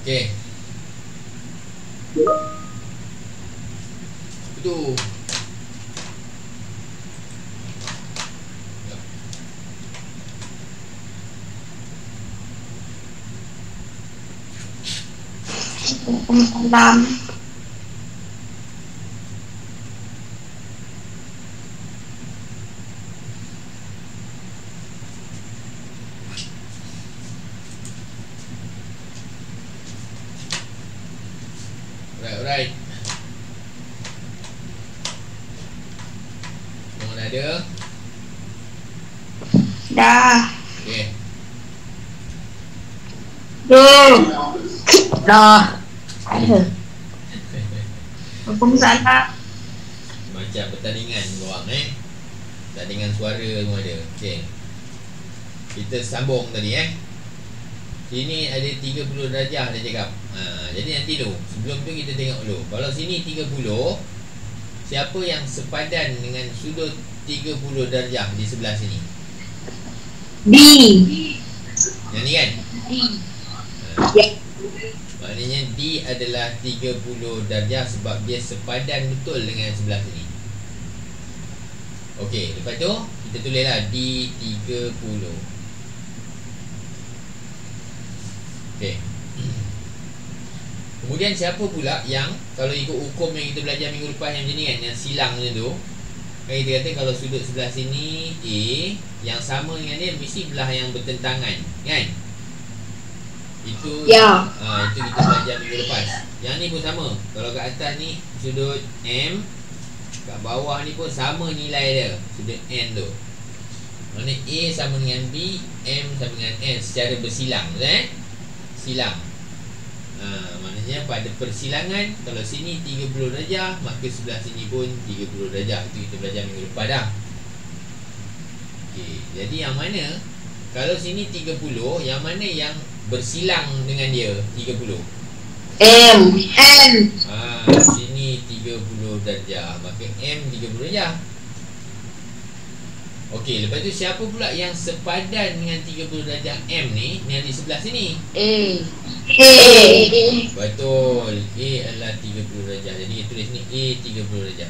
Okey. Itu. Dalam. Alright. Semua dah ada? Dah. Okey. Dah. Ada. Apa masalah? Macam pertandingan korang pertandingan suara semua ada. Okey. Kita sambung tadi Sini ada 30 darjah dia cakap. Jadi nanti dulu, sebelum tu kita tengok dulu. Kalau sini 30, siapa yang sepadan dengan sudut 30 darjah di sebelah sini? B. Yang ni kan? D. Ya. Maknanya D adalah 30 darjah sebab dia sepadan betul dengan sebelah sini. Okey, lepas tu kita tulislah D 30. Okey. Kemudian siapa pula yang kalau ikut hukum yang kita belajar minggu lepas yang macam ni kan, yang silang tu kan, kita kata kalau sudut sebelah sini A yang sama dengan dia mesti belah yang bertentangan kan? Itu Ya. Itu kita belajar minggu lepas. Yang ni pun sama. Kalau kat atas ni sudut M, kat bawah ni pun sama nilai dia, sudut N tu. Maksudnya A sama dengan B, M sama dengan N secara bersilang, betul silang. Maknanya pada persilangan, kalau sini 30 darjah, maka sebelah sini pun 30 darjah. Itu kita belajar minggu lepas dah. Okey, jadi yang mana kalau sini 30, yang mana yang bersilang dengan dia 30? M. N. Sini 30 darjah, maka M 30 darjah. Okey, lepas tu siapa pula yang sepadan dengan 30 darjah M ni yang di sebelah sini? A. A. Betul. A adalah 30 darjah. Jadi kita tulis ni A 30 darjah.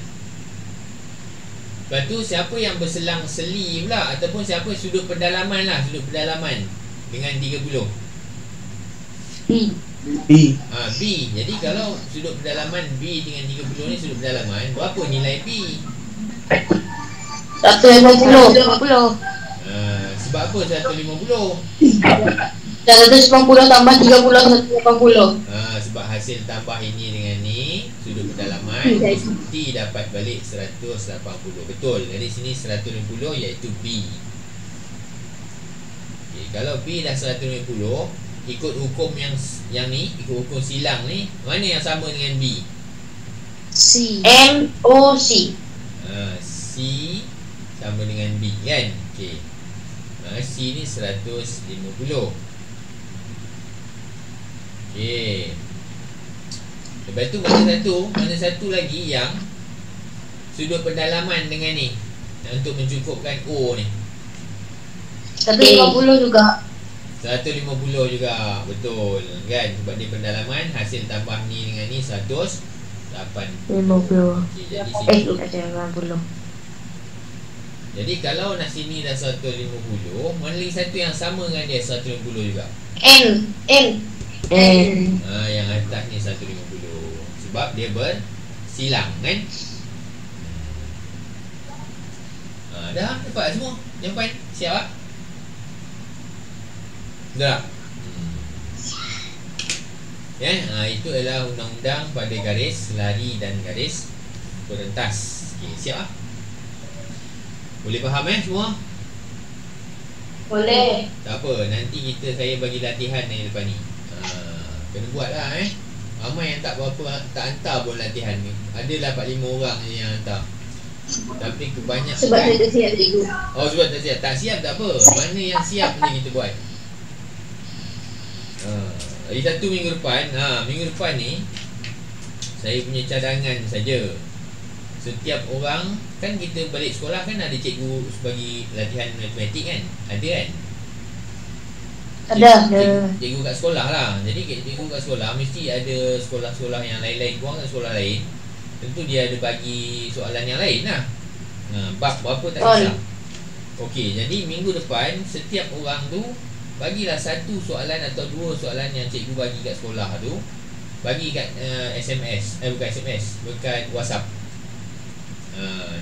Lepas tu siapa yang berselang seli pula, ataupun siapa sudut pendalaman lah, sudut pendalaman dengan 30? B. B. B. Jadi kalau sudut pendalaman B dengan 30 ni sudut pendalaman, berapa nilai B? 150. Sebab apa 150? 190 tambah 30 180. Sebab hasil tambah ini dengan ni sudut pendalaman mesti dapat balik 180. Betul. Dari sini 150 iaitu B. Okay, kalau B dah 150, ikut hukum yang ni, ikut hukum silang ni, mana yang sama dengan B? C. M O C. C sama dengan B kan? Okey. C ni 150. Okey. Lepas tu mana satu lagi yang sudut pendalaman dengan ni untuk mencukupkan O ni? 150 juga. 150 juga. Betul kan? Sebab dia pendalaman, hasil tambah ni dengan ni 180. 50. Okey, jadi sini 180. jadi kalau nak sini dah 150, mana lagi satu yang sama dengan dia 150 juga? N. Yang atas ni 150. Sebab dia bersilang kan? Dah dapat semua jawapan? Siap tak? Dah. Itu adalah undang-undang pada garis lari dan garis berentas. Okey, siap tak? Boleh faham semua? Boleh. Tak apa, nanti saya bagi latihan yang lepas ni. Kena buat lah Ramai yang tak berapa, tak hantar pun latihan ni. Adalah 4-5 orang je yang hantar. Tapi kebanyakan Sebab saya tak siap cikgu. Oh, sebab tak siap. Tak siap tak apa. Mana yang siap ni kita buat. Lagi satu minggu depan. Minggu depan ni saya punya cadangan saja. Setiap orang, kan kita balik sekolah kan ada cikgu bagi latihan matematik kan? Ada kan? Cikgu kat sekolah lah. Jadi cikgu kat sekolah mesti ada sekolah-sekolah yang lain-lain. Korang kat sekolah lain, tentu dia ada bagi soalan yang lain lah. Bab berapa tak kisah. Okey, jadi minggu depan setiap orang tu bagilah satu soalan atau dua soalan yang cikgu bagi kat sekolah tu, bagi kat SMS, bukan SMS, dekat WhatsApp.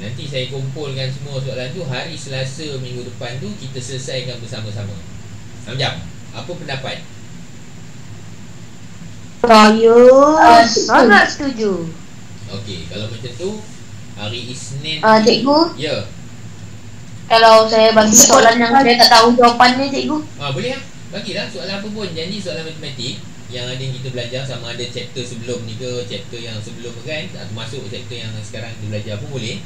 Nanti saya kumpulkan semua soalan tu, hari Selasa minggu depan tu kita selesaikan bersama-sama. Jam. Apa pendapat? Saya sangat setuju. Okey, kalau macam tu hari Isnin cikgu, ya. kalau saya bagi soalan yang saya tak tahu jawapannya, cikgu. Boleh lah. Bagilah soalan apa pun. Janji soalan matematik yang ada yang kita belajar, sama ada chapter sebelum ni ke chapter yang sebelum kan, atau masuk chapter yang sekarang kita belajar pun boleh.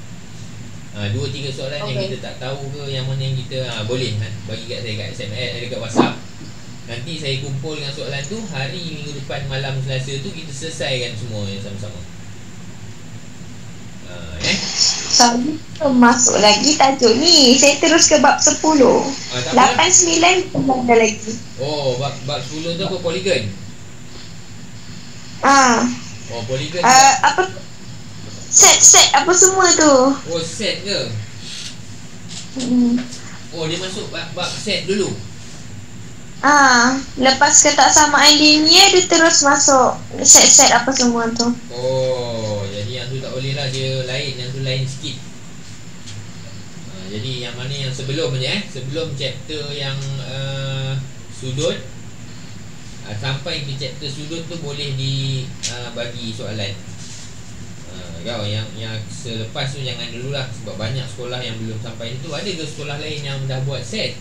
2-3 soalan yang kita tak tahu ke, yang mana yang kita boleh bagi kat saya kat SMS, dekat WhatsApp. Nanti saya kumpulkan soalan tu, hari minggu depan malam Selasa tu kita selesaikan semua yang sama-sama. Saya masuk lagi tajuk ni. Saya terus ke bab 10. 8, 9 ada lagi. Bab 10 tu apa? Polygon? Polygon apa? Set apa semua tu? Set ke? Dia masuk bab set dulu. Lepas ketaksamaan linear dia terus masuk set apa semua tu. Jadi yang tu tak boleh lah, dia lain, yang tu lain sikit. Jadi yang mana yang sebelum je sebelum chapter yang sudut, sampai ke chapter sudut tu boleh bagi soalan. Yang selepas tu jangan dululah, sebab banyak sekolah yang belum sampai itu. Ada ke sekolah lain yang dah buat set?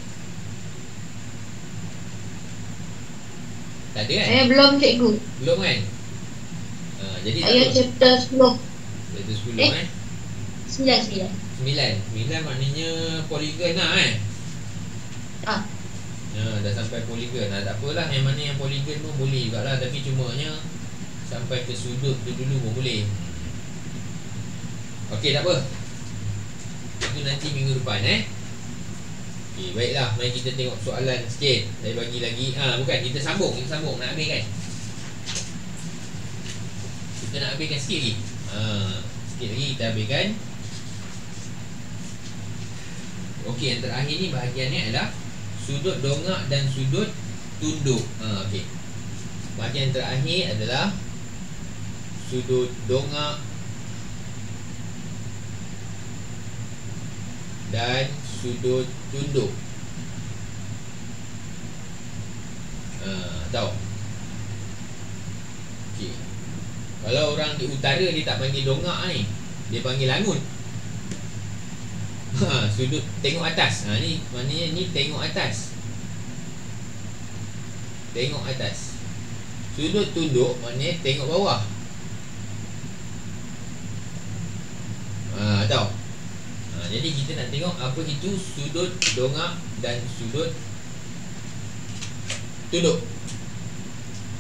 Tak ada kan? Belum, cikgu. Belum kan? Jadi saya chapter 10. Chapter 10 kan? 9 maknanya polygon lah kan? Dah sampai polygon. Tak apalah, yang mana yang polygon pun boleh juga lah. Tapi cumanya sampai ke sudut tu dulu pun boleh. Okey, tak apa. Itu nanti minggu depan Okey, baiklah. Mari kita tengok soalan sikit. Saya bagi lagi. Bukan, kita sambung. Nak habis kan? Kita nak habiskan sikit lagi. Sikit lagi kita habiskan. Okey, yang terakhir ni bahagian ni adalah sudut dongak dan sudut tunduk. Okey. Bahagian terakhir adalah sudut dongak dan sudut tunduk. Tahu? Okey. Kalau orang di utara dia tak panggil dongak ni, dia panggil langut. Sudut tengok atas. Ni maknanya ni tengok atas. Tengok atas. Sudut tunduk maknanya tengok bawah. Tahu? Jadi kita nak tengok apa itu sudut dongak dan sudut tunduk.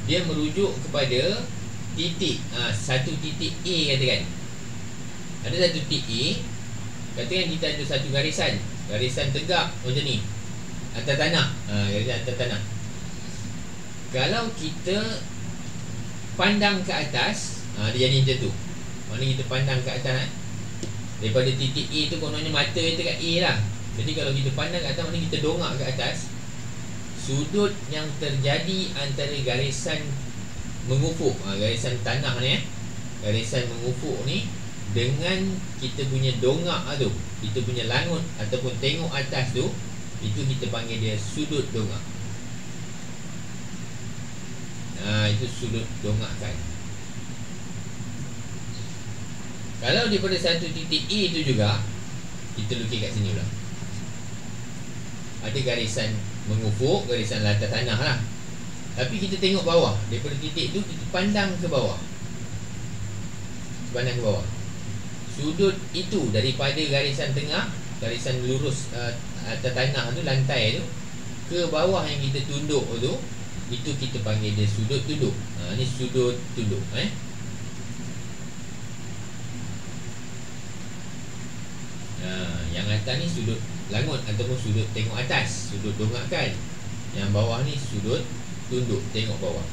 Dia merujuk kepada titik. Satu titik A katakan. Ada satu titik A. Katakan kita ada satu garisan. Garisan tegak macam ni, atas tanah. Garisan atas tanah. Kalau kita pandang ke atas, dia jadi macam tu. Maknanya kita pandang ke atas daripada titik A tu, kononnya mata kita kat A lah. Jadi kalau kita pandang ke atas, maknanya kita dongak ke atas. Sudut yang terjadi antara garisan mengufuk, garisan tanah ni, garisan mengufuk ni, dengan kita punya dongak tu, kita punya langut ataupun tengok atas tu, itu kita panggil dia sudut dongak. Itu sudut dongakkan. Kalau daripada satu titik A tu juga, kita lukis kat sini pula. Ada garisan mengufuk, garisan atas tanah lah. Tapi kita tengok bawah. Daripada titik tu kita pandang ke bawah. Pandang ke bawah. Sudut itu daripada garisan tengah, garisan lurus atas tanah tu, lantai tu, ke bawah yang kita tunduk tu, itu kita panggil dia sudut tunduk. Ni sudut tunduk. Yang atas ni sudut langut ataupun sudut tengok atas, sudut dongakkan. Yang bawah ni sudut tunduk, tengok bawah.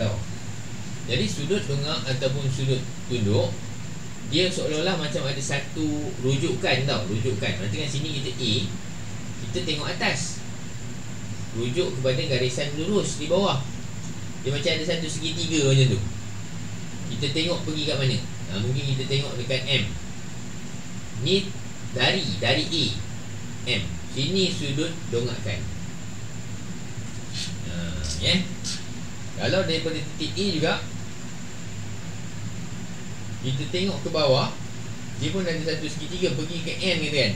Tahu? Jadi sudut dongak ataupun sudut tunduk, dia seolah-olah macam ada satu rujukan tau. Rujukan. Macam kat sini kita A, kita tengok atas, rujuk kepada garisan lurus di bawah. Dia macam ada satu segitiga macam tu. Kita tengok pergi kat mana? Mungkin kita tengok dekat M. Ni dari A, M. Sini sudut dongakkan. Kalau daripada titik A juga, kita tengok ke bawah, dia pun ada satu segitiga pergi ke N gitu kan.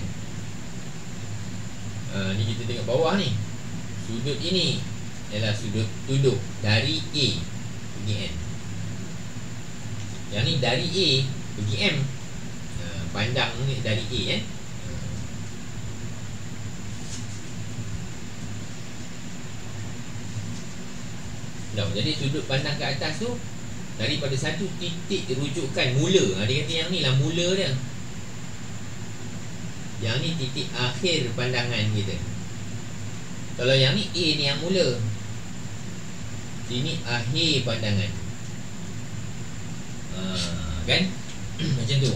Ni kita tengok bawah ni, sudut ini ialah sudut tunduk dari A pergi N. Yang ni dari A pergi M. Pandang ni dari A kan. Jadi sudut pandang ke atas tu daripada satu titik rujukan mula. Dia kata yang ni lah mula dia. Yang ni titik akhir pandangan kita. Kalau yang ni A ni yang mula, sini akhir pandangan. Kan? Macam tu.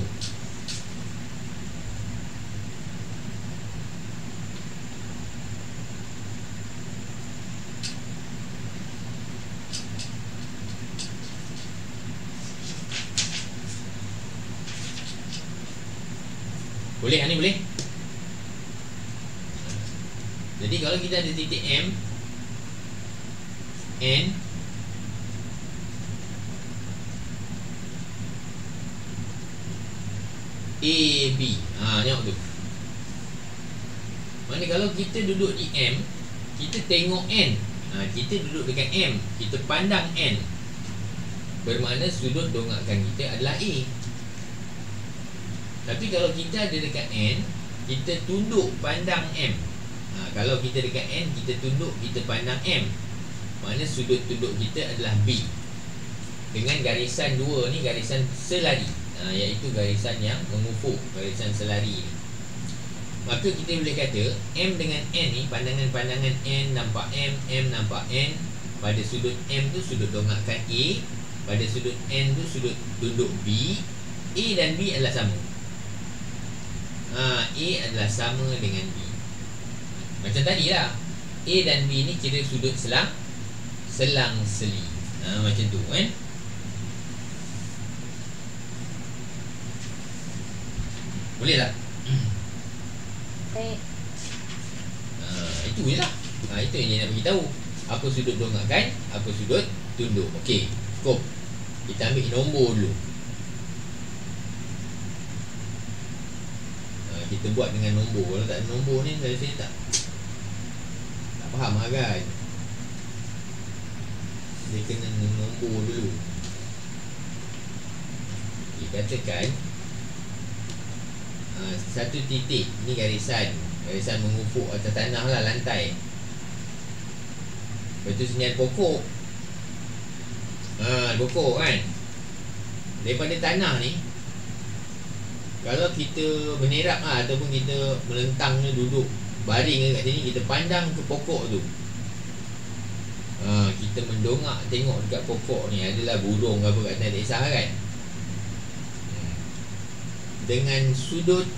Boleh kan ni? Boleh. Jadi kalau kita ada titik M, N, A, B. Tengok tu. Mana kalau kita duduk di M, kita tengok N. Kita duduk dekat M, kita pandang N, bermakna sudut dongakkan kita adalah A. Tapi kalau kita ada dekat N, kita tunduk pandang M. Kalau kita dekat N, kita tunduk, kita pandang M, makna sudut tunduk kita adalah B. Dengan garisan dua ni, garisan selari, iaitu garisan yang mengufuk, garisan selari ni. Maka kita boleh kata M dengan N ni, pandangan-pandangan N nampak M nampak N. Pada sudut M tu sudut dongakkan A, pada sudut N tu sudut tunduk B. A dan B adalah sama. A adalah sama dengan B. Macam tadi lah, A dan B ni kira sudut selang-seli. Macam tu kan. Boleh tak? Baik. Itu je lah. Itu yang dia nak beritahu. Apa sudut dongakkan, apa sudut tunduk. Okey, cukup. Kita ambil nombor dulu. Kita buat dengan nombor. Kalau tak ada nombor ni, saya tak faham lah kan. Dia kena nombor dulu. Katakan satu titik ni garisan mengufuk atas tanah lah, lantai. Lepas tu sini ada pokok. Pokok kan. Daripada tanah ni, kalau kita menerap ataupun kita melentang duduk baring kat sini, kita pandang ke pokok tu, kita mendongak tengok dekat pokok ni adalah burung apa kat sana, tak kisah kan. Dengan sudut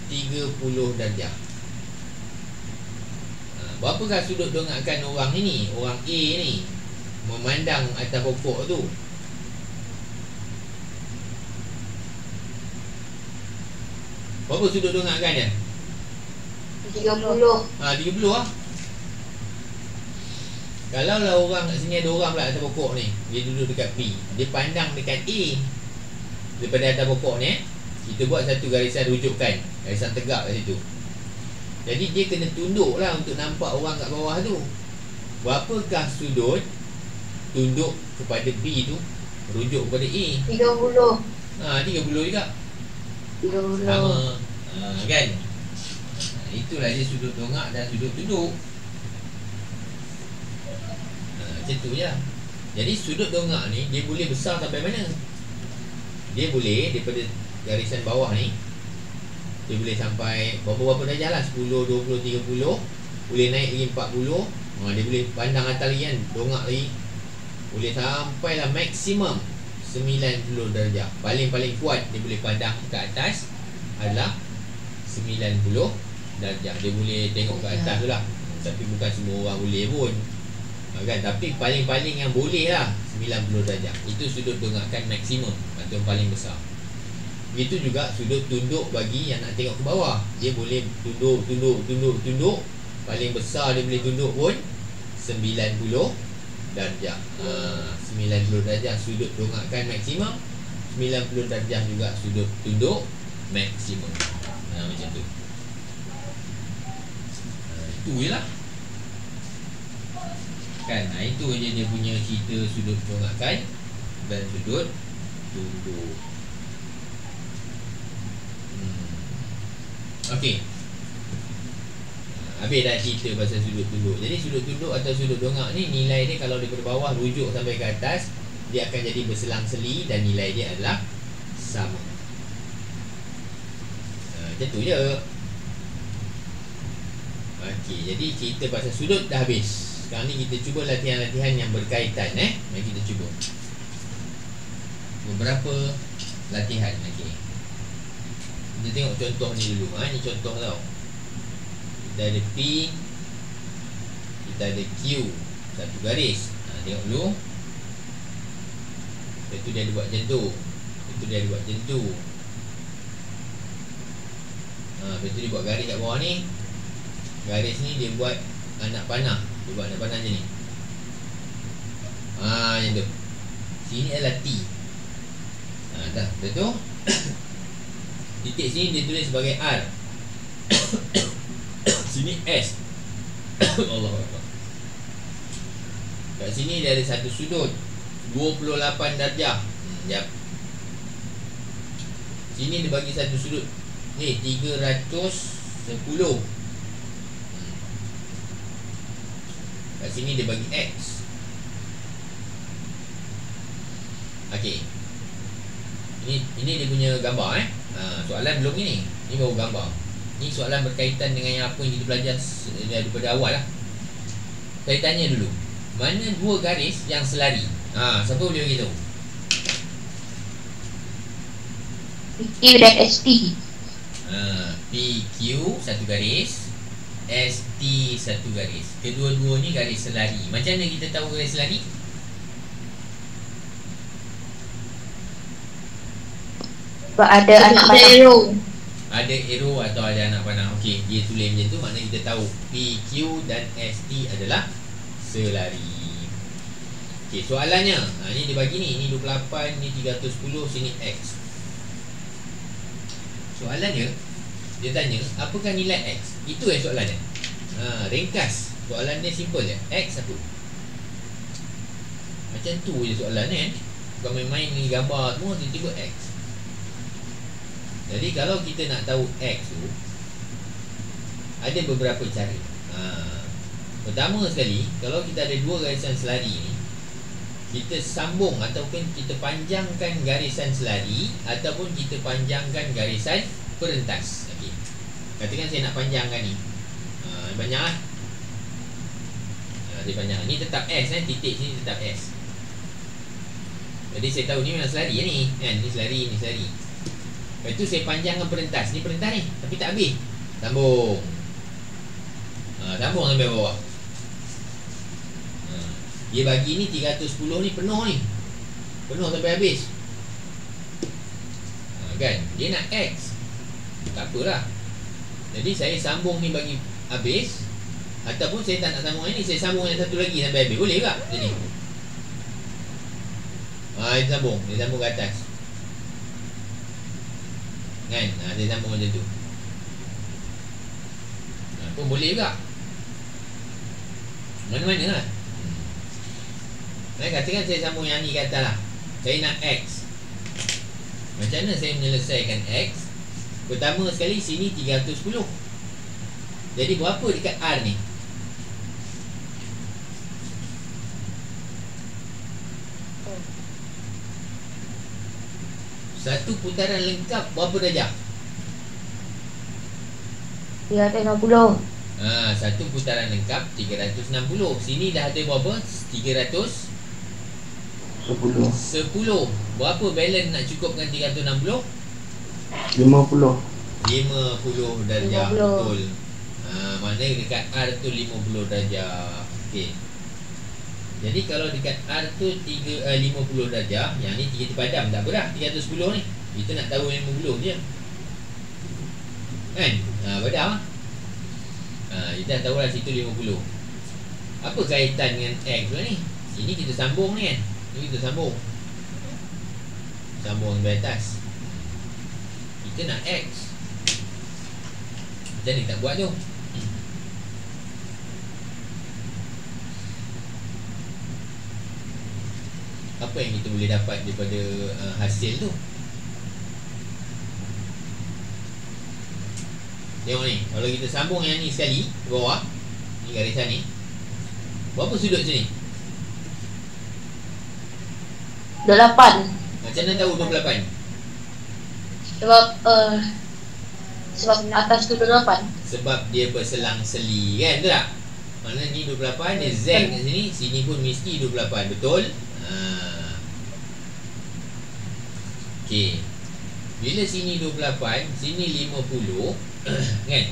30 darjah. Berapakah sudut dongakkan orang ni, orang A ni, memandang atas pokok tu? Berapa sudut dongakkan dia? 30. 30 lah. Kalau lah orang kat sini, ada orang pula atas pokok ni, dia duduk dekat B, dia pandang dekat A daripada atas pokok ni, kita buat satu garisan rujukan, garisan tegak kat situ. Jadi dia kena tunduk lah untuk nampak orang kat bawah tu. Berapakah sudut tunduk kepada B tu rujuk kepada A? 30. 30 juga. 30. Sama. Kan? Itulah dia sudut dongak dan sudut tunduk. Macam tu je. Jadi sudut dongak ni, dia boleh besar sampai mana? Dia boleh daripada garisan bawah ni, dia boleh sampai berapa darjah lah, 10, 20, 30. boleh naik lagi 40. Dia boleh pandang atas lagi kan, dongak lagi, boleh sampailah maksimum 90 darjah. Paling kuat dia boleh pandang ke atas adalah 90 darjah. Dia boleh tengok ke atas tu lah, tapi bukan semua orang boleh pun kan. Tapi paling yang boleh lah 90 darjah. Itu sudut dongakkan maksimum atau yang paling besar. Begitu juga sudut tunduk bagi yang nak tengok ke bawah. Dia boleh tunduk. Paling besar dia boleh tunduk pun 90 darjah. 90 darjah sudut dongakkan maksimum, 90 darjah juga sudut tunduk maksimum. Macam tu. Itu je lah kan. Itu je dia punya cerita sudut dongakkan dan sudut tunduk. Okey, habis dah cerita pasal sudut tunduk. Jadi sudut tunduk atau sudut dongak ni, nilai dia kalau daripada bawah rujuk sampai ke atas, dia akan jadi berselang-seli dan nilai dia adalah sama. Macam tu je. Okey, jadi cerita pasal sudut dah habis. Sekarang ni kita cuba latihan-latihan yang berkaitan. Mari kita cuba beberapa latihan. Okey, kita tengok contoh ni dulu. Ni contoh tau. Kita ada P, kita ada Q, satu garis. Tengok dulu. Lepas tu dia ada buat macam tu. Lepas tu dia ada buat macam tu. Lepas tu dia buat garis kat bawah ni. Garis ni dia buat anak panah. Dia buat anak panah macam ni. Macam tu. Sini adalah T. Dah. Lepas tu titik sini dia tulis sebagai R. Sini S. Allahuakbar. Kat sini dia ada satu sudut 28 darjah. Sekejap. Sini dia bagi satu sudut ni 310. Kat sini dia bagi X. Okey. Ini dia punya gambar. Soalan belum ni. Ni baru gambar. Ni soalan berkaitan dengan yang apa yang kita belajar daripada awal lah. Saya tanya dulu, mana dua garis yang selari? Siapa boleh beritahu? PQ dan ST. PQ satu garis, ST satu garis. Kedua-dua ni garis selari. Macam mana kita tahu garis selari? Sebab ada anak panah. Ada arrow atau ada anak panah. Okey, dia tulis macam tu, maknanya kita tahu PQ dan ST adalah selari. Okey, soalannya, ni dia bagi ni 28, ni 310, sini X. Soalannya, dia tanya, apakah nilai X? Itu soalannya. Ringkas. Soalan dia simple je. X apa? Macam tu je soalannya. Bukan main-main ni gambar semua, tiba-tiba X. Jadi kalau kita nak tahu X tu, ada beberapa cara. Pertama sekali, kalau kita ada dua garisan selari ni, kita sambung ataupun kita panjangkan garisan selari ataupun kita panjangkan garisan perentas. Okey. Katakan saya nak panjangkan ni. Banyak lah. Dia panjang. Ni tetap S titik sini tetap S. Jadi saya tahu ni memang selari ni kan. Ni selari, ni selari. Lepas tu saya panjangkan perentas. Ni perentas ni, tapi tak habis. Sambung. Sambung sampai bawah. Dia bagi ni 310 ni penuh ni. Penuh sampai habis. Kan? Dia nak X. Tak apalah. Jadi saya sambung ni bagi habis. Ataupun saya tak nak sambung ni, saya sambung yang satu lagi sampai habis. Boleh tak? Macam ni. Dia sambung. Dia sambung ke atas. Kan? Dia sambung macam tu. Pun boleh juga. Mana-mana lah. Katakan saya sambung yang ni ke atas lah. Saya nak X. Macam mana saya menyelesaikan X? Pertama sekali sini 310. Jadi berapa dekat R ni? Satu putaran lengkap berapa darjah? 360. Satu putaran lengkap 360. Sini dah ada berapa? 310. Berapa balance nak cukupkan 360? 50 darjah. 50. Betul. Maknanya dekat R tu 50 darjah. Okey. Jadi kalau dekat R tu 50 darjah, yang ni 3 terpadam tak apa dah 310 ni. Kita nak tahu 50 je. Kan? Padam. Kita dah tahu lah situ 50. Apa kaitan dengan X tu ni? Ini kita sambung ni kan? Ini kita sambung dari atas. Kita nak X. Macam ni tak buat tu. Apa yang kita boleh dapat daripada hasil tu? Tengok ni, kalau kita sambung yang ni sekali ke bawah, ni garisan ni, berapa sudut sini? 28. Macam mana tahu 28? Sebab atas tu 28. Sebab dia berselang-seli kan, betul tak? Mana ni 28, dia Z kat sini, sini pun mesti 28, betul? Okey. Bila sini 28, sini 50 kan?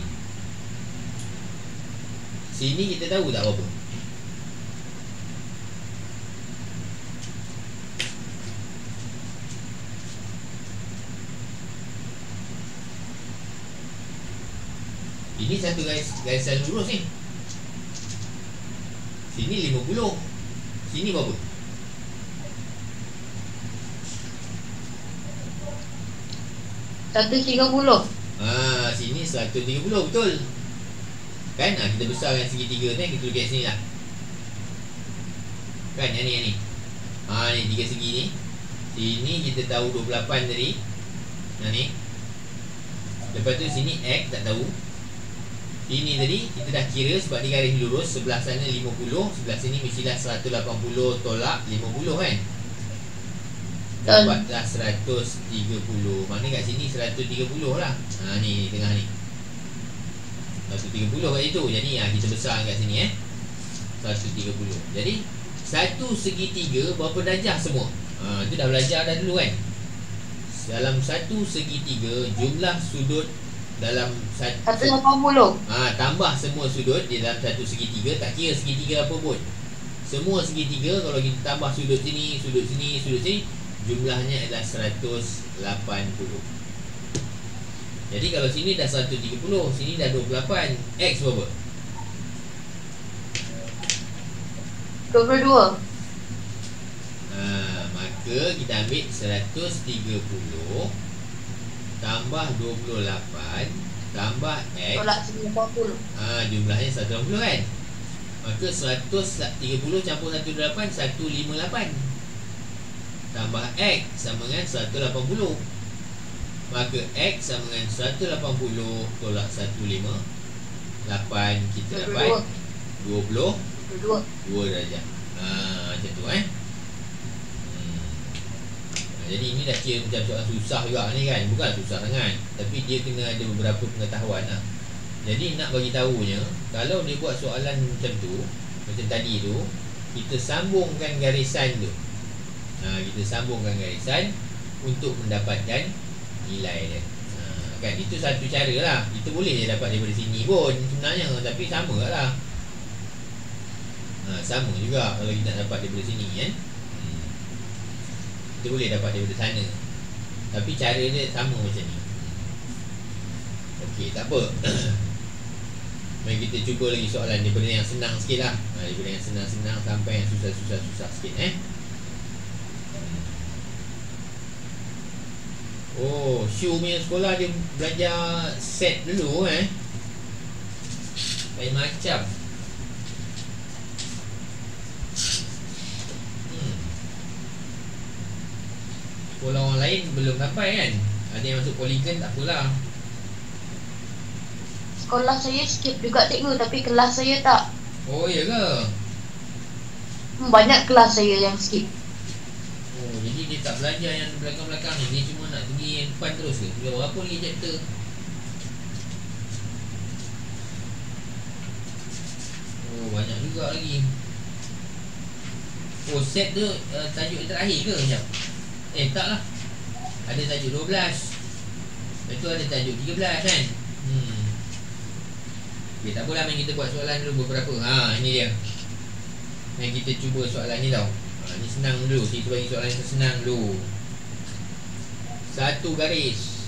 Sini kita tahu tak berapa? Ini satu garisan lurus ni. Sini 50. Sini berapa? 130. Sini 130, betul. Kan? Kita besarkan segitiga ni, kita lukis sini lah. Kan? Yang ni. Ni tiga segi ni. Sini kita tahu 28 tadi. Ni. Lepas tu sini X tak tahu. Sini tadi kita dah kira sebab dia garis lurus. Sebelah sana 50, sebelah sini mestilah 180 tolak 50 kan? Dapatlah 130. Maknanya kat sini 130 lah. Ni tengah ni 130 kat situ. Jadi kita besar kat sini 130. Jadi satu segitiga berapa darjah semua? Itu dah belajar dah dulu kan. Dalam satu segitiga, jumlah sudut dalam 180. Tambah semua sudut di dalam satu segitiga. Tak kira segitiga apa pun, semua segitiga kalau kita tambah sudut sini, sudut sini, sudut sini, jumlahnya adalah 180. Jadi kalau sini dah 130, sini dah 28, X berapa? 22. Maka kita ambil 130 tambah 28 tambah X Tolak 180. jumlahnya 180 kan? Maka 130 campur 128, 158 tambah X sama dengan 180. Maka X sama dengan 180 tolak 158, kita dapat 22 darjah. Macam tu Jadi ini dah kira macam soalan susah juga ni kan. Bukan susah sangat, tapi dia kena ada beberapa pengetahuan lah. Jadi nak bagi tahunya, kalau dia buat soalan macam tu, macam tadi tu, kita sambungkan garisan tu. Kita sambungkan garisan untuk mendapatkan nilai dia. Kan, itu satu cara lah. Kita boleh je dapat daripada sini pun sebenarnya, tapi sama lah. Sama juga kalau kita nak dapat daripada sini kan. Kita boleh dapat daripada sana, tapi cara dia sama macam ni. Okey, tak apa. Mari kita cuba lagi soalan daripada yang senang sikit lah. Daripada yang senang-senang sampai yang susah-susah sikit Oh, Shu punya sekolah dia belajar set dulu lain macam. Sekolah orang lain belum sampai kan. Ada yang masuk poligon tak apalah. Sekolah saya skip juga cikgu, tapi kelas saya tak. Oh, ya ke? Banyak kelas saya yang skip. Oh, jadi dia tak belajar yang belakang-belakang ni. Dia cuma nak pergi yang depan terus ke? Dia berapa lagi chapter? Oh, banyak juga lagi. Oh, set tu tajuk yang terakhir ke macam? Tak lah. Ada tajuk 12. Lepas tu ada tajuk 13 kan? Okay, tak apalah, main kita buat soalan dulu beberapa. Ini dia. Main kita cuba soalan ni tau. Ni senang dulu. Kita bagi soalan yang senang dulu. Satu garis.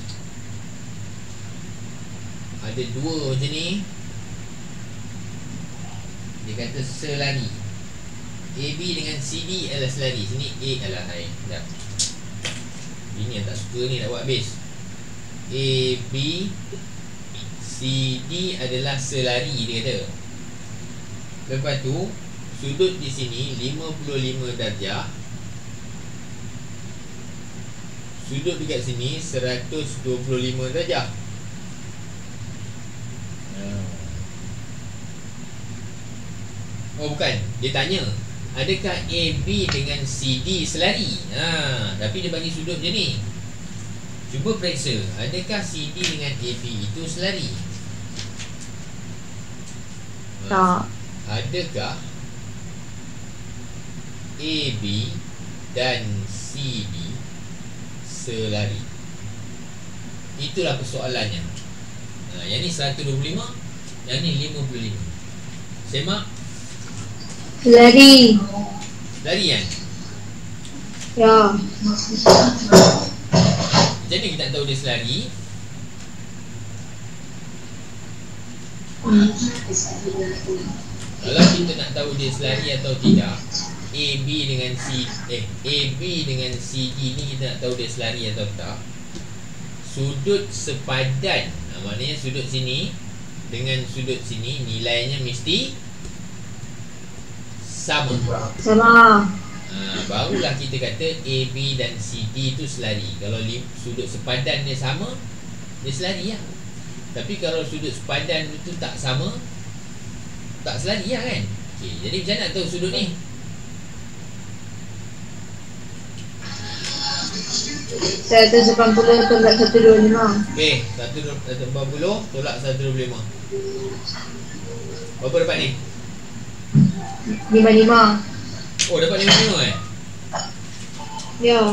Ada dua macam ni. Dia kata selari. AB dengan CD adalah selari. Sini A adalah hai. Sekejap. Ini yang tak suka ni, nak buat habis. AB CD adalah selari, dia kata. Lepas tu sudut di sini 55 darjah. Sudut dekat sini 125 darjah. Oh bukan, dia tanya adakah AB dengan CD selari? Tapi dia bagi sudut je ni. Cuba periksa, adakah CD dengan AB itu selari? Tak. Adakah AB dan CD selari? Itulah persoalannya. Yang ni 125, yang ni 55. Semak. Selari. Selari kan? Ya. Macam mana kita tak tahu dia selari? Kalau kita nak tahu dia selari atau tidak, AB dengan CD ni kita nak tahu dia selari atau tak. Sudut sepadan, maknanya sudut sini dengan sudut sini nilainya mesti sama. Barulah kita kata AB dan CD itu selari. Kalau sudut sepadan dia sama, dia selari lah. Tapi kalau sudut sepadan itu tak sama, tak selari lah kan. Jadi macam nak tahu sudut ni? 180 tolak 125. 180 tolak 125. Berapa dapat ni? 55. Oh, dapat 55 Ya.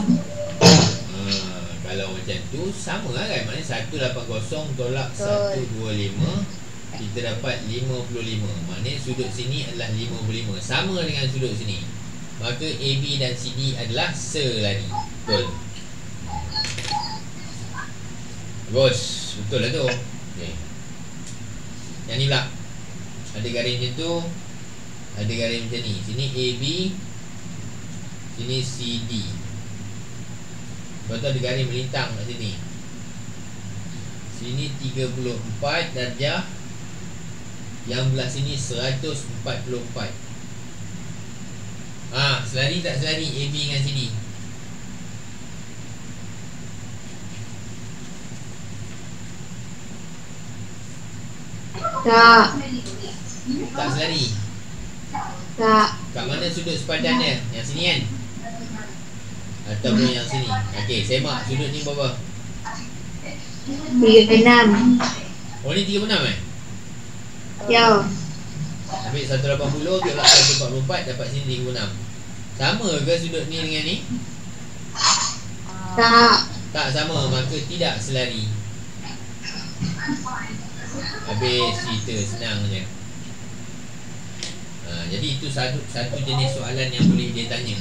Kalau macam tu sama lah kan. Maknanya 180 tolak 125, kita dapat 55. Maknanya sudut sini adalah 55, sama dengan sudut sini. Maka AB dan CD adalah selari. Betul. Bagus. Betul lah tu. Okay. Yang ni pula ada garis macam tu, ada garis macam ni. Sini AB, sini CD. Lepas tu ada garis melintang kat sini. Sini 34 darjah, yang belah sini 144. Selari tak selari AB dengan CD? Tak. Tak selari. Tak. Kat mana sudut sepadan dia? Yang sini kan? Ataupun yang sini? Okey, semak sudut ni berapa? 36. Oh, ni 36 Ya. Ambil 180 tolak 144, dapat sini 36. Sama ke sudut ni dengan ni? Tak. Tak sama, maka tidak selari. Habis cerita, senang je. Jadi itu satu jenis soalan yang boleh dia tanya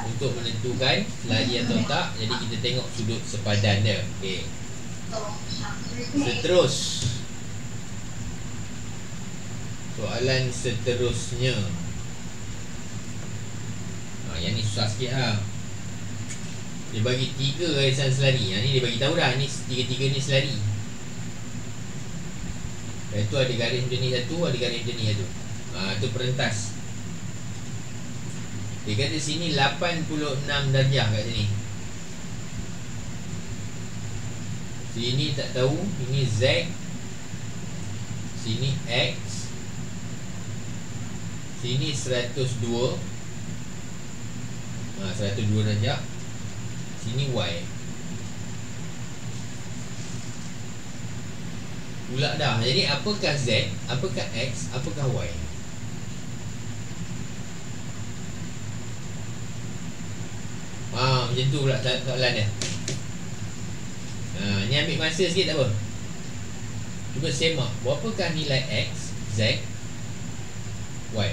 untuk menentukan selari atau tak. Jadi kita tengok sudut sepadan dia. Okey. Soalan seterusnya. Yang ni susah sikit lah. Dia bagi 3 garisan selari. Ni dia bagi tahu dah, ni 3 ni selari. Lepas tu ada garis macam ni satu, ada garis macam ni satu. Tu perentas. Dia kata sini 86 darjah kat sini. Sini tak tahu, ini Z, sini X, sini 102. 102 darjah. Sini Y. Pula dah. Jadi apakah Z, apakah X, apakah Y? macam tu pula soalan dia. Ni ambil masa sikit tak apa. Cuba semak berapakah nilai X, Z, Y.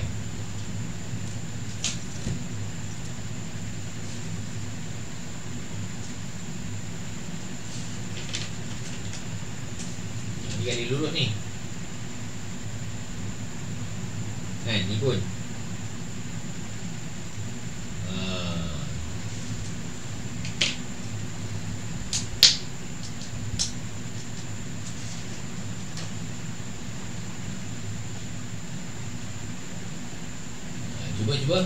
Ni kali lurus ni. Kan ni pun. Cuba.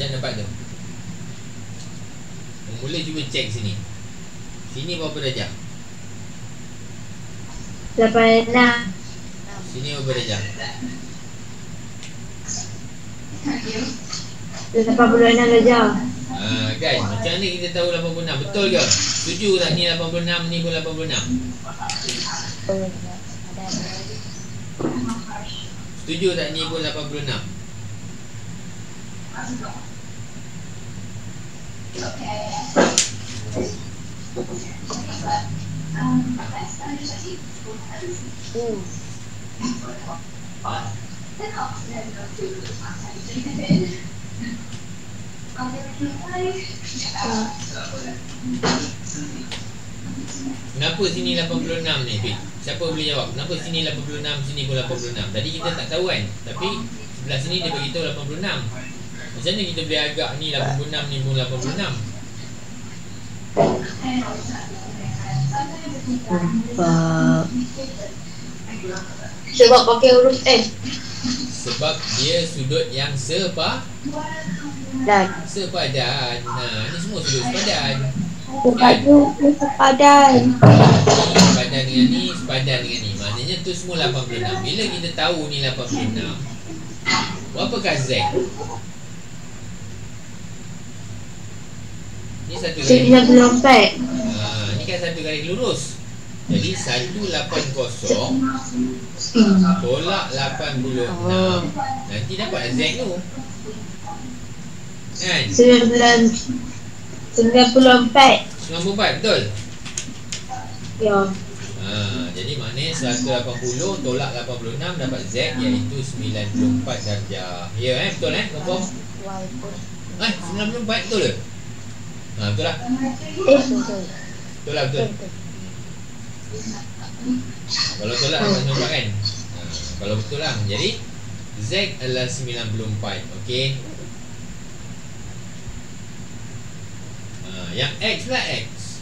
Macam dapat tu. Mula cuba cek sini. Sini berapa darjah? 86. Sini berapa darjah? 86 darjah. Kan? Macam ni kita tahu 86. Betul ke? Setuju tak ni 86, ni pun 86? Setuju tak ni pun 86? Kenapa sini 86 ni, Fik? Siapa boleh jawab? Kenapa sini 86, sini pun 86? Tadi kita tak tahu kan? Tapi sebelah sini dia beritahu 86. Macam mana kita boleh agak ni 86, ni pun 86? Sebab pakai huruf N. Sebab dia sudut yang sepadan. Ni semua sudut sepadan. Sepadan. Sepadan dengan ni, sepadan dengan ni. Maknanya tu semua 86. Bila kita tahu ni 86, berapakah Z? Ni satu garis. 94. Ni kan satu garis lurus. Jadi 180 tolak 86. Nanti dapat Z tu. Kan? 94. 94 betul? Ya. Jadi maknanya 180 tolak 86 dapat Z, iaitu 94 darjah. Ya betul confirm? 94 betul ke? Betul lah. Betul lah, betul. Kalau betul lah dapat 94 kan? Kalau betul lah. Jadi Z adalah 94. Okey. Yang X lah X.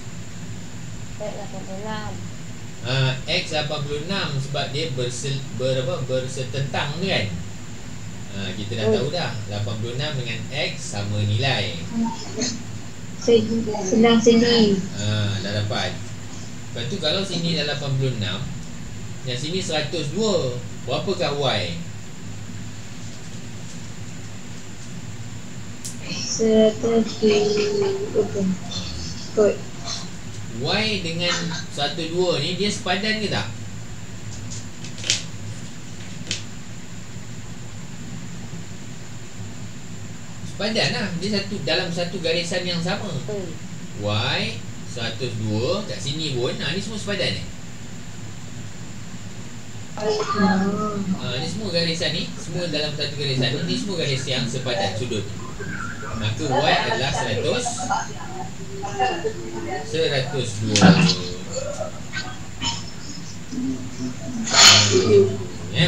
X 86. X 86 sebab dia bersetentang tu kan. Kita dah tahu dah 86 dengan X sama nilai. Senang sini. Dah dapat. Lepas tu kalau sini dah 86, yang sini 102, berapakah Y? 102. Y dengan 102 ni dia sepadan ke tak? Sepadan lah. Dia dalam satu garisan yang sama. Y 102 kat sini pun ni semua sepadan ni. Ni semua garisan ni, semua dalam satu garisan ni semua garis yang sepadan sudut. Maka Y adalah 102.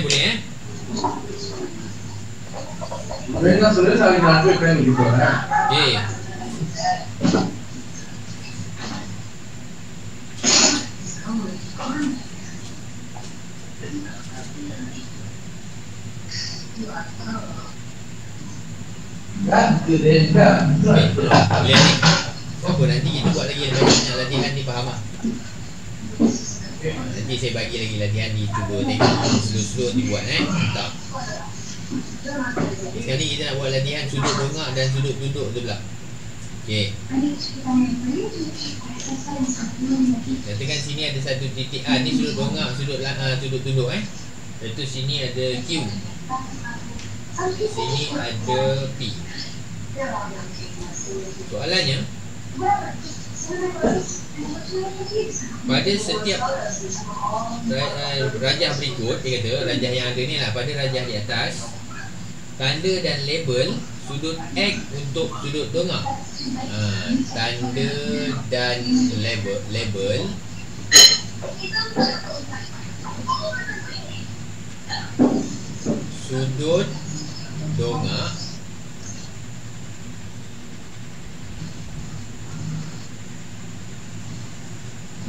Boleh Mereka sudah saling lakukan gitu kan? Okey. Boleh ni. Apa nanti kita buat lagi banyak latihan ni, faham tak? Nanti saya bagi lagi latihan ni, cuba tengok slow-slow dibuat tak. Sekali kita nak buat latihan sudut dongak dan sudut tunduk tu pula. Okey. Katakan sini ada satu titik A, ni sudut dongak, sudut tunduk Lepas tu sini ada Q. Sini ada P. Soalannya, pada setiap rajah berikut, dia kata rajah yang ada ni lah, pada rajah di atas, tanda dan label sudut X untuk sudut dongak. Tanda dan label sudut dongak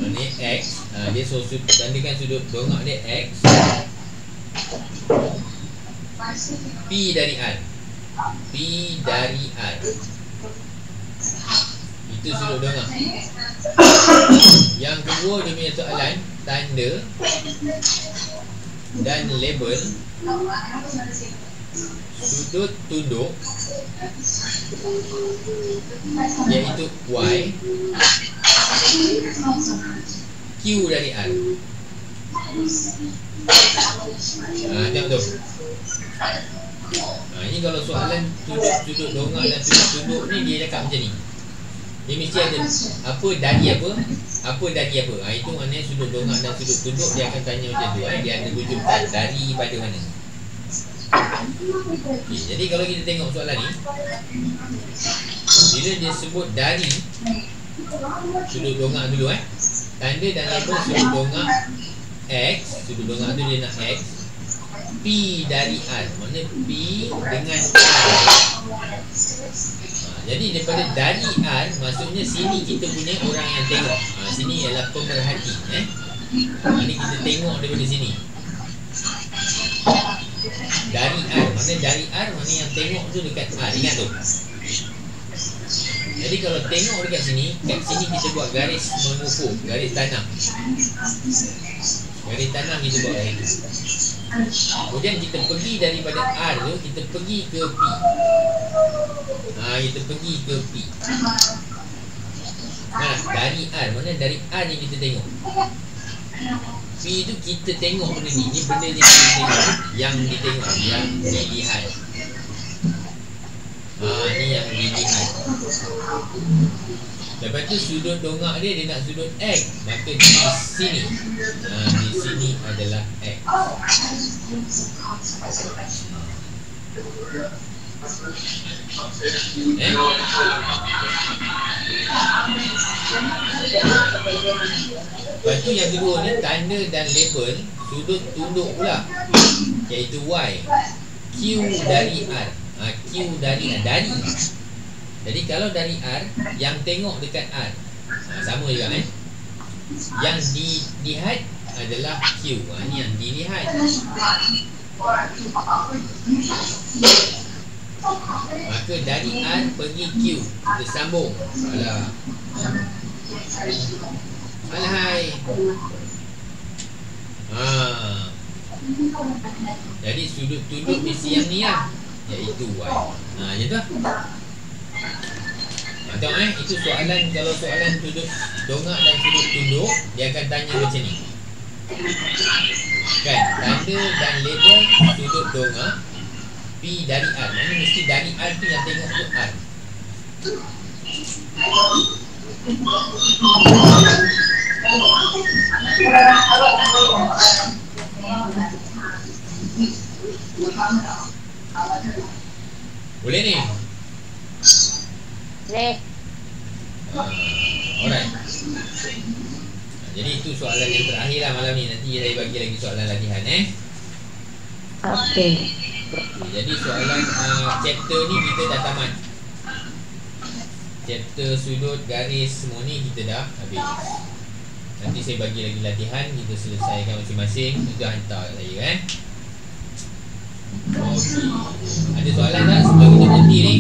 ni X. Dia tandakan sudut dongak dia X. P dari R. Itu sudut dongak. Yang kedua dia punya soalan, tanda dan label sudut tunduk, iaitu Y, Q dari R. Tengok tu. Ini kalau soalan sudut dongak dan sudut tunduk ni, dia cakap macam ni. Dia mesti ada apa dari apa. Itu maknanya sudut dongak dan sudut tunduk, dia akan tanya macam tu. Dia ada rujukan dari pada mana. Jadi kalau kita tengok soalan ni, bila dia sebut dari sudut dongak dulu, tanda dan label sudut dongak X. Sudut dongak tu dia nak X. P dari R. Mana P dengan R. Jadi daripada dari R, maksudnya sini kita punya orang yang tengok. Sini ialah pemerhati. Ini kita tengok daripada sini. Dari R. Mana dari R, mana yang tengok tu dekat R. Ingat tu. Jadi kalau tengok dekat sini, kat sini kita buat garis mengufuk, garis tanam. Garis tanam kita buat garis tu. Kemudian kita pergi daripada R tu, kita pergi ke P. Kita pergi ke P. Dari R, mana dari R ni kita tengok. P tu kita tengok benda ni. Ni benda yang kita tengok, yang ditengok, yang dilihat. Ni yang dilihat. Lepas tu sudut dongak dia nak sudut X. Maka di sini, di sini adalah X. Lepas tu yang kedua ni, tanda dan label sudut tunduk pula, iaitu Y. Q dari R. Q dari R. Jadi kalau dari R, yang tengok dekat R, sama juga Yang dilihat adalah Q. Ni yang dilihat. Maka dari R pergi Q, kita sambung. Alahai. Jadi sudut tunduk mesti yang ni lah, iaitu Y. Macam tu. Tengok itu soalan. Kalau soalan sudut dongak dan sudut tunduk, dia akan tanya macam ni kan, tanda dan label sudut dongak P dari R. Mana mesti dari R tu yang tengok tu R. Boleh ni? Boleh. Alright. Jadi itu soalan yang terakhir lah malam ni. Nanti saya bagi lagi soalan latihan Okey. Jadi soalan chapter ni kita dah tamat. Chapter sudut, garis semua ni kita dah habis. Nanti saya bagi lagi latihan, kita selesaikan masing-masing. Itu hantar kat saya Okey. Ada soalan tak sebelum kita berhenti ni?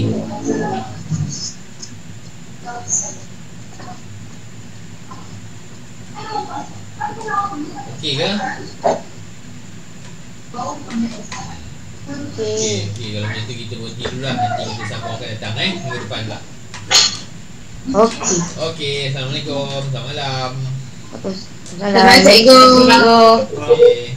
Okey ke? Okey, kalau macam tu kita berhenti dulu lah. Nanti kita sambung akan datang minggu depan pula. Okey, Assalamualaikum. Selamat malam. Assalamualaikum. Okey.